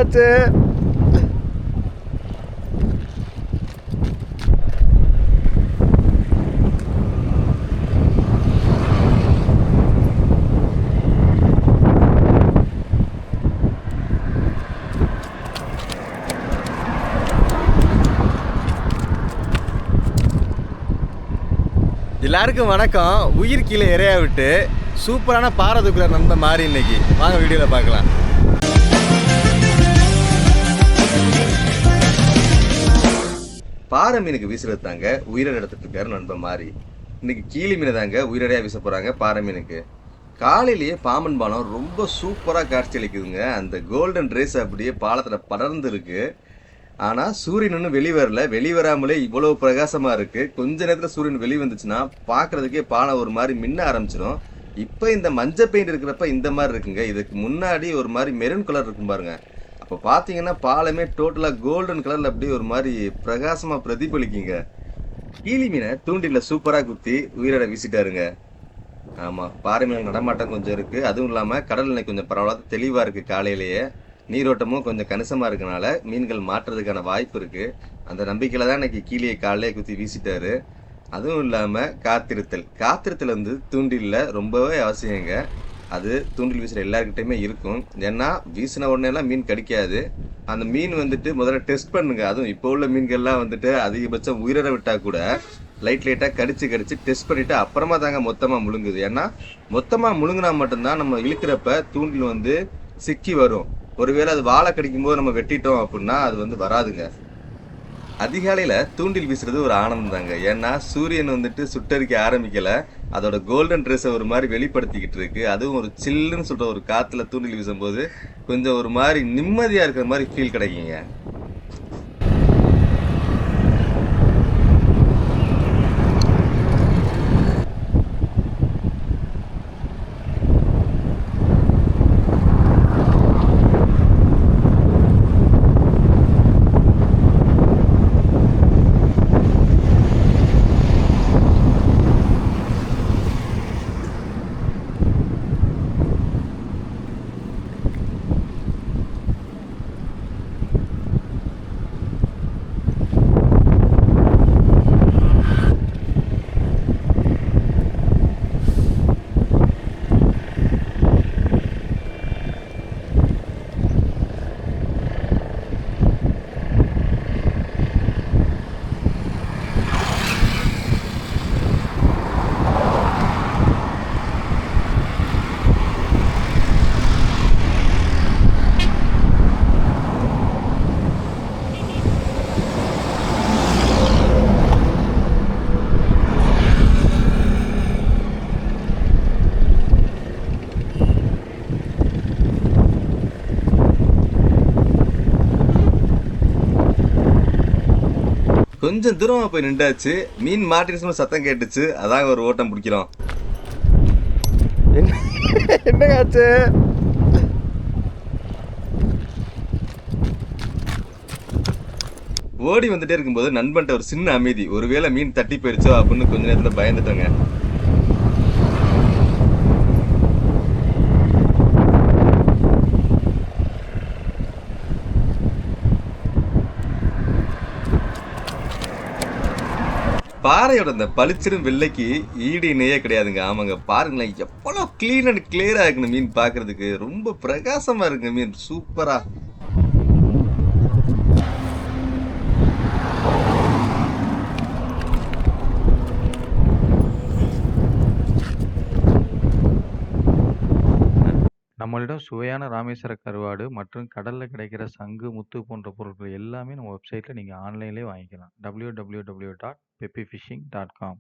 ஆச்சு? எல்லாருக்கும் வணக்கம். உயிர் கீழே இறையா விட்டு சூப்பரான பாறை தூக்குற நண்பன் மாறி இன்னைக்கு வாங்க வீடியோவில் பார்க்கலாம். பாறை மீனுக்கு வீசுறது தாங்க உயிரை எடுத்துட்டு இருக்காரு நண்பன் மாறி. இன்னைக்கு கீழி மீனை தாங்க உயிரடையா வீச போறாங்க பாறை மீனுக்கு. காலையிலேயே பாம்பன் பாலம் ரொம்ப சூப்பராக காட்சி அளிக்குதுங்க. அந்த கோல்டன் ரேஸ் அப்படியே பாலத்தில் படர்ந்து இருக்கு. ஆனால் சூரியன் இன்னும் வெளிவராமலே இவ்வளவு பிரகாசமாக இருக்குது. கொஞ்ச நேரத்தில் சூரியன் வெளி வந்துச்சுன்னா பார்க்குறதுக்கே பானை ஒரு மாதிரி மின்ன ஆரம்பிச்சிடும். இப்போ இந்த மஞ்சள் பெயிண்ட் இருக்கிறப்ப இந்த மாதிரி இருக்குங்க. இதுக்கு முன்னாடி ஒரு மாதிரி மெரூன் கலர் இருக்கும் பாருங்க. அப்போ பார்த்தீங்கன்னா பாலமே டோட்டலாக கோல்டன் கலரில் அப்படியே ஒரு மாதிரி பிரகாசமாக பிரதிபலிக்குங்க. கீழி மீனை தூண்டில சூப்பராக குத்தி உயிரோட வீசிட்டாருங்க. ஆமாம், பாறை மீன் நடமாட்டம் கொஞ்சம் இருக்குது. அதுவும் இல்லாமல் கடல் எண்ணெய் கொஞ்சம் பரவாயில்ல தெளிவாக இருக்குது. காலையிலேயே நீரோட்டமும் கொஞ்சம் கணிசமாக இருக்கனால மீன்கள் மாற்றுறதுக்கான வாய்ப்பு இருக்குது. அந்த நம்பிக்கையில் தான் இன்னைக்கு கீழே காலையே குத்தி வீசிட்டாரு. அதுவும் இல்லாமல் காத்திருத்தல் வந்து தூண்டிலில் ரொம்பவே அவசியங்க. அது தூண்டில் வீசுகிற எல்லாருக்கிட்டையுமே இருக்கும். ஏன்னா வீசின உடனேலாம் மீன் கடிக்காது. அந்த மீன் வந்துட்டு முதல்ல டெஸ்ட் பண்ணுங்க. அதுவும் இப்போ உள்ள மீன்கள்லாம் வந்துட்டு அதிகபட்சம் உயிரிழ விட்டால் கூட லைட்டாக கடிச்சு டெஸ்ட் பண்ணிவிட்டு அப்புறமா தாங்க மொத்தமாக முழுங்குது. ஏன்னா மொத்தமாக முழுங்கினா மட்டும்தான் நம்ம இழுக்கிறப்ப தூண்டில் வந்து சிக்கி வரும். ஒருவேளை அது வாழை கடிக்கும் போது நம்ம வெட்டிட்டோம் அப்படின்னா அது வந்து வராதுங்க. அதிகாலையில தூண்டில் வீசுறது ஒரு ஆனந்தம் தாங்க. ஏன்னா சூரியன் வந்துட்டு சுட்டரிக்க ஆரம்பிக்கல, அதோட கோல்டன் ட்ரெஸ்ஸை ஒரு மாதிரி வெளிப்படுத்திக்கிட்டு இருக்கு. அதுவும் ஒரு சில்லுன்னு சொல்ற ஒரு காத்துல தூண்டில் வீசும்போது கொஞ்சம் ஒரு மாதிரி நிம்மதியா இருக்கிற மாதிரி ஃபீல் கிடைக்குங்க. கொஞ்சம் தூரமா போய் நின்றாச்சு. மீன் மாட்டிருச்சு சத்தம் கேட்டுச்சு. அதாங்க ஒரு ஓட்டம் பிடிக்கிறோம். என்ன ஆச்சு? ஓடி வந்துட்டே இருக்கும்போது நண்பன்ட்ட ஒரு சின்ன அமைதி. ஒருவேளை மீன் தட்டி போயிருச்சோ அப்படின்னு கொஞ்ச நேரத்துல பயந்துட்டோங்க. பாறையோட இந்த பளிச்சிடும் வெள்ளைக்கு ஈடு இணையே கிடையாதுங்க. ஆமாங்க, பாருங்களேன் எவ்வளோ கிளீன் அண்ட் கிளியரா இருக்குன்னு மீன் பார்க்கறதுக்கு. ரொம்ப பிரகாசமா இருக்குங்க மீன், சூப்பரா. நம்மளிடம் சுவையான ராமேஸ்வர கருவாடு மற்றும் கடலில் கிடைக்கிற சங்கு, முத்து போன்ற பொருட்கள் எல்லாமே நம்ம வெப்சைட்டில் நீங்கள் ஆன்லைன்லேயே வாங்கிக்கலாம். www.peppyfishing.com